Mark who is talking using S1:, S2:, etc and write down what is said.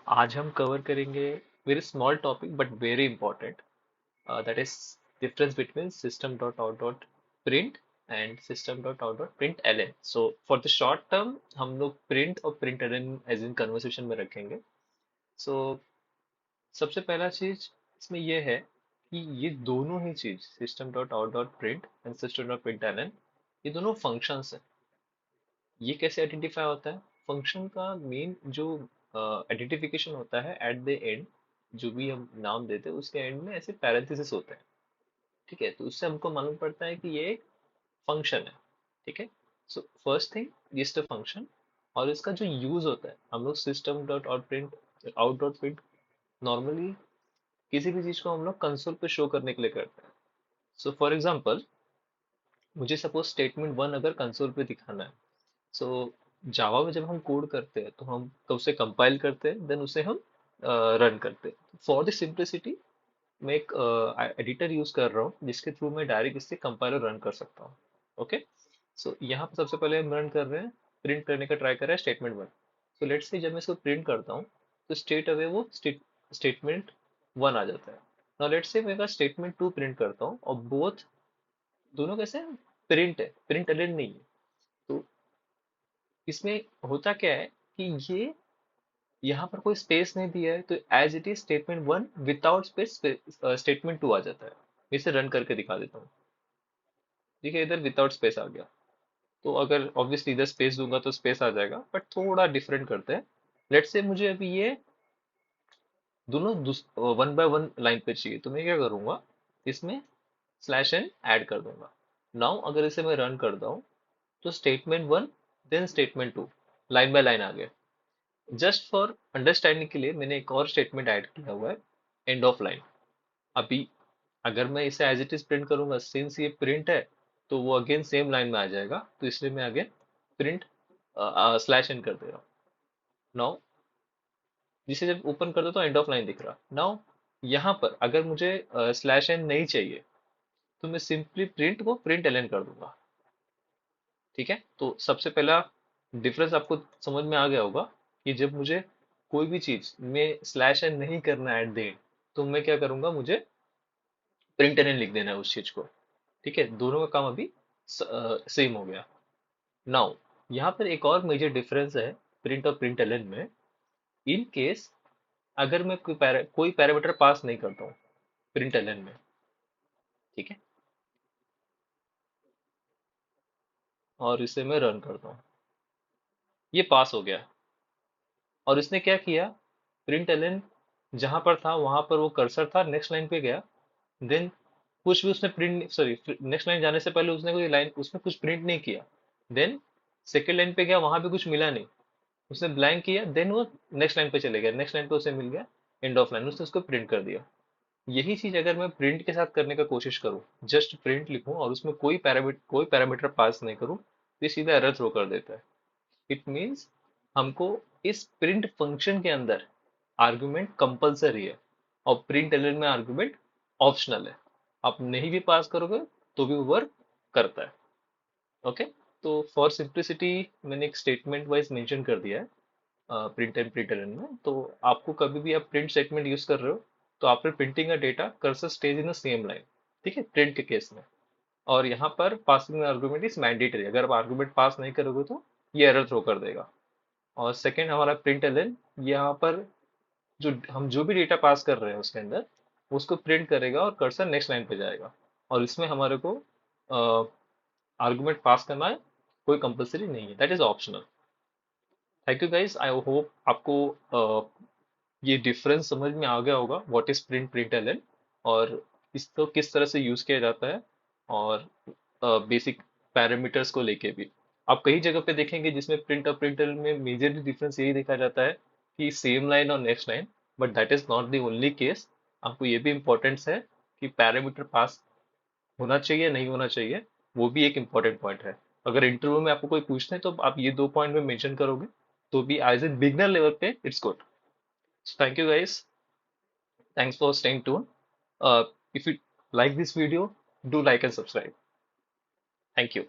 S1: आज हम कवर करेंगे very small topic but very important, that is difference between system.out.print and system.out.println. So for the short term हम लोग print और println as in conversation में रखेंगे. सो सबसे पहला चीज इसमें यह है कि ये दोनों ही चीज system.out.print एंड system.println ये दोनों फंक्शंस हैं. ये कैसे आइडेंटिफाई होता है? फंक्शन का मेन जो आइडेंटिफिकेशन होता है एट द एंड, जो भी हम नाम देते हैं उसके एंड में ऐसे पैरेंथेसिस होते हैं. ठीक है, तो उससे हमको मालूम पड़ता है कि ये एक फंक्शन है. ठीक है. So first thing, this the function. और इसका जो यूज होता है, हम लोग system dot out print out dot print normally किसी भी चीज को हम लोग कंसोल पे शो करने के लिए करते हैं. सो फॉर एग्जाम्पल, मुझे सपोज स्टेटमेंट वन अगर कंसोल पे दिखाना है. सो जावा में जब हम कोड करते हैं तो हम तो उसे कंपाइल करते हैं, देन उसे हम रन करते हैं. फॉर द सिंप्लिसिटी मैं एक एडिटर यूज कर रहा हूँ जिसके थ्रू मैं डायरेक्ट इससे कंपाइल और रन कर सकता हूँ. ओके. सो यहाँ पर सबसे पहले हम रन कर रहे हैं, प्रिंट करने का ट्राई कर रहे हैं statement one. So let's say जब मैं इसको प्रिंट करता हूँ तो स्टेट अवे वो स्टेटमेंट वन आ जाता है. नाउ लेट्स से मैं स्टेटमेंट टू प्रिंट करता हूँ और बोथ दोनों कैसे प्रिंट है, प्रिंट अलेन नहीं है. तो इसमें होता क्या है कि ये यहाँ पर कोई स्पेस नहीं दिया है, तो as it is statement one without space statement two आ जाता है. इसे रन करके दिखा देता हूँ. ठीक है, इधर विदाउट स्पेस आ गया. तो अगर ऑब्वियसली इधर स्पेस दूंगा तो स्पेस आ जाएगा, बट थोड़ा डिफरेंट करते हैं. लेट्स से मुझे अभी ये दोनों वन बाय वन लाइन पे चाहिए, तो मैं क्या करूंगा, इसमें स्लैश एन ऐड कर दूंगा. नाउ अगर इसे मैं रन करता हूँ तो statement one then statement two line by line आ गया. जस्ट फॉर अंडरस्टैंडिंग के लिए मैंने एक और स्टेटमेंट ऐड किया हुआ है, एंड ऑफ लाइन. अभी अगर मैं इसे एज इट इज प्रिंट करूंगा, सिंस ये प्रिंट है तो वो अगेन सेम लाइन में आ जाएगा, तो इसलिए मैं अगेन प्रिंट स्लैश इन कर दे रहा हूँ. नाउ जिसे जब ओपन कर दो तो एंड ऑफ लाइन दिख रहा. नाउ यहाँ पर अगर मुझे स्लैश एन नहीं चाहिए तो मैं सिंपली प्रिंट को प्रिंट एल कर दूंगा. ठीक है, तो सबसे पहला डिफरेंस आपको समझ में आ गया होगा कि जब मुझे कोई भी चीज में स्लैश एन नहीं करना एट द एंड, तो मैं क्या करूंगा, मुझे प्रिंट एन लिख देना है उस चीज को. ठीक है, दोनों का काम अभी सेम हो गया. नाउ यहाँ पर एक और मेजर डिफरेंस है प्रिंट और प्रिंट एल में. इन केस अगर मैं कोई पैरामीटर पास नहीं करता हूँ प्रिंट एल में. ठीक है, और इसे मैं रन करता हूँ, ये पास हो गया. और इसने क्या किया, प्रिंट एल जहां पर था वहां पर वो कर्सर था, नेक्स्ट लाइन पे गया. देन कुछ भी उसने प्रिंट, सॉरी, नेक्स्ट लाइन जाने से पहले उसने कोई लाइन उसमें कुछ प्रिंट नहीं किया. देन सेकेंड लाइन पे गया, वहां पे कुछ मिला नहीं, उसने ब्लैंक किया. देन वो नेक्स्ट लाइन पे चले गया, नेक्स्ट लाइन पे उसे मिल गया एंड ऑफ लाइन, उसने उसको प्रिंट कर दिया. यही चीज अगर मैं प्रिंट के साथ करने का कोशिश करूं, जस्ट प्रिंट लिखूं और उसमें कोई पैरामीटर पास नहीं करूं, तो ये सीधा एरर थ्रो कर देता है. इट मीन्स हमको इस प्रिंट फंक्शन के अंदर आर्गुमेंट कंपलसरी है और प्रिंट एलिमेंट में आर्गुमेंट ऑप्शनल है. आप नहीं भी पास करोगे तो भी वो वर्क करता है. ओके. तो फॉर सिंप्लिसिटी मैंने एक स्टेटमेंट वाइज मेंशन कर दिया है प्रिंट एंड प्रिंट एलिमेंट में. तो आपको कभी भी आप प्रिंट स्टेटमेंट यूज कर रहे हो तो आपने प्रिंटिंग का data cursor stage in the same line. ठीक है, प्रिंट के केस में. और यहाँ पर पासिंग आर्गुमेंट इज मैंडेटरी, अगर आप आर्गुमेंट पास नहीं करोगे तो ये एरर थ्रो कर देगा. और सेकंड हमारा प्रिंट एल, यहाँ पर जो भी डेटा पास कर रहे हैं उसके अंदर उसको प्रिंट करेगा और कर्सर नेक्स्ट लाइन पे जाएगा. और इसमें हमारे को आर्गुमेंट पास करना है, कोई कंपलसरी नहीं है, that is optional. Thank you guys, I hope आपको ये डिफरेंस समझ में आ गया होगा, what is print print L और इसको किस तरह से यूज किया जाता है. और बेसिक पैरामीटर्स को लेके भी आप कई जगह पे देखेंगे जिसमें प्रिंट और प्रिंटर में मेजरली डिफरेंस यही देखा जाता है कि सेम लाइन और next line, but that is not the only case. आपको ये भी इम्पोर्टेंस है कि पैरामीटर पास होना चाहिए नहीं होना चाहिए, वो भी एक इम्पोर्टेंट पॉइंट है. अगर इंटरव्यू में आपको कोई पूछना है तो आप ये दो पॉइंट में मेंशन करोगे तो भी एज ए बिगनर लेवल पे it's good. Thank you guys, thanks for staying tuned. If you like this video, do like and subscribe. Thank you.